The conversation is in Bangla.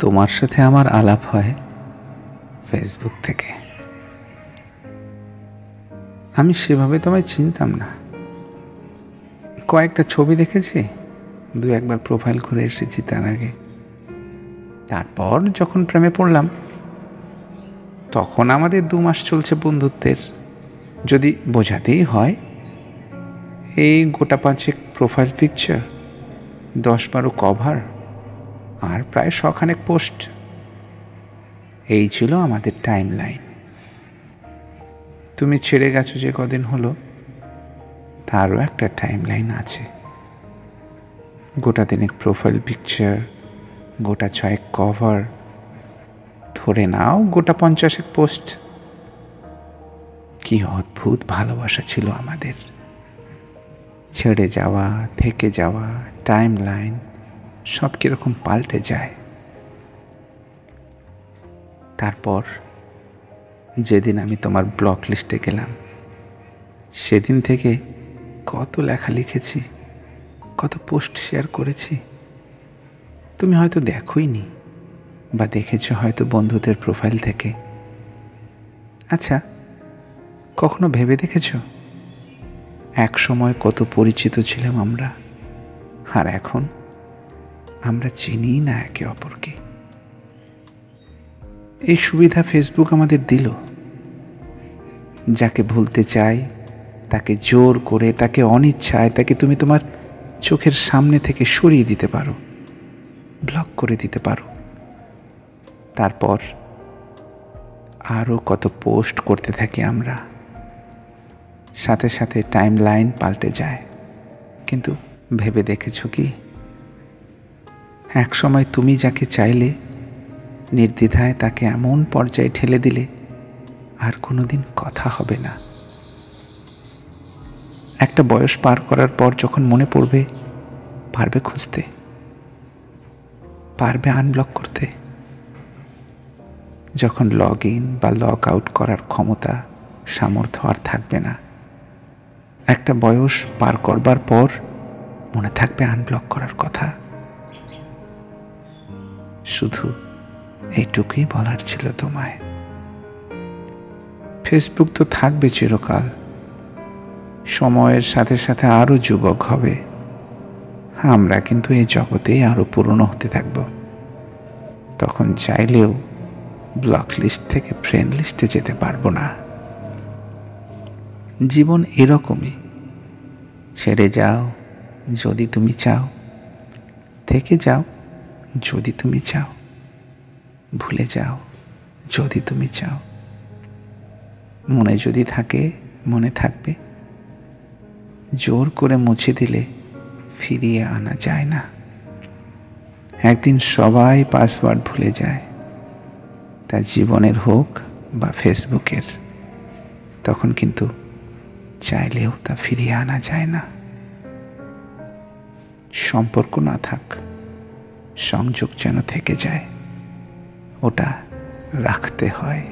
তোমার সাথে আমার আলাপ হয় ফেসবুক থেকে। আমি সেভাবে তোমায় চিনতাম না। কয়েকটা ছবি দেখেছি, দু একবার প্রোফাইল ঘুরে এসেছি তার আগে। তারপর যখন প্রেমে পড়লাম, তখন আমাদের 2 মাস চলছে বন্ধুত্বের। যদি বোঝাতেই হয়, এই গোটা 5 প্রোফাইল পিকচার, 10-12 কভার আর প্রায় 100 পোস্ট। এই ছিল আমাদের টাইম লাইন। তুমি ছেড়ে গেছো যে কদিন হলো, তারও একটা টাইম লাইন আছে। গোটা 3 প্রোফাইল পিকচার, গোটা 6 কভার, ধরে নাও গোটা 50 পোস্ট। কি অদ্ভুত ভালোবাসা ছিল আমাদের। ছেড়ে যাওয়া, থেকে যাওয়া, টাইম লাইন সব কিরকম পাল্টে যায়। তারপর যেদিন আমি তোমার ব্লক লিস্টে গেলাম, সেদিন থেকে কত লেখা লিখেছি, কত পোস্ট শেয়ার করেছি। তুমি হয়তো দেখোইনি, বা দেখেছো হয়তো বন্ধুদের প্রোফাইল থেকে। আচ্ছা, কখনো ভেবে দেখেছো এক সময় কত পরিচিত ছিলাম আমরা, আর এখন আমরা চিনি না একে অপরকে। এই সুবিধা ফেসবুক আমাদের দিল। যাকে ভুলতে চাই তাকে জোর করে, তাকে অনিচ্ছায়, তাকে তুমি তোমার চোখের সামনে থেকে সরিয়ে দিতে পারো, ব্লক করে দিতে পারো। তারপর আরও কত পোস্ট করতে থাকি আমরা। সাথে সাথে টাইম লাইন পাল্টে যায়। কিন্তু ভেবে দেখেছো কি, এক সময় তুমি যাকে চাইলে, নির্দ্বিধায় তাকে এমন পর্যায়ে ঠেলে দিলে আর কোনোদিন কথা হবে না। একটা বয়স পার করার পর যখন মনে পড়বে, পারবে খুঁজতে, পারবে আনব্লক করতে। যখন লগ ইন বা লগ আউট করার ক্ষমতা, সামর্থ্য আর থাকবে না, একটা বয়স পার করবার পর মনে থাকবে আনব্লক করার কথা। শুধু এইটুকুই বলার ছিল তোমায়। ফেসবুক তো থাকবে চিরকাল, সময়ের সাথে সাথে আরো যুবক হবে। আমরা কিন্তু এই জগতেই আরো পুরনো হতে থাকব। তখন চাইলেও ব্লক লিস্ট থেকে ফ্রেন্ড লিস্টে যেতে পারবো না। জীবন এরকমই। ছেড়ে যাও যদি তুমি চাও, থেকে যাও যদি তুমি চাও, ভুলে যাও যদি তুমি চাও। মনে যদি থাকে, মনে থাকবে। জোর করে মুছে দিলে ফিরিয়ে আনা যায় না। একদিন সবাই পাসওয়ার্ড ভুলে যায়, তা জীবনের হোক বা ফেসবুকের। তখন কিন্তু চাইলেও তা ফিরিয়ে আনা যায় না। সম্পর্ক না থাক, সংযোগ যেন থেকে যায়, ওটা রাখতে হয়।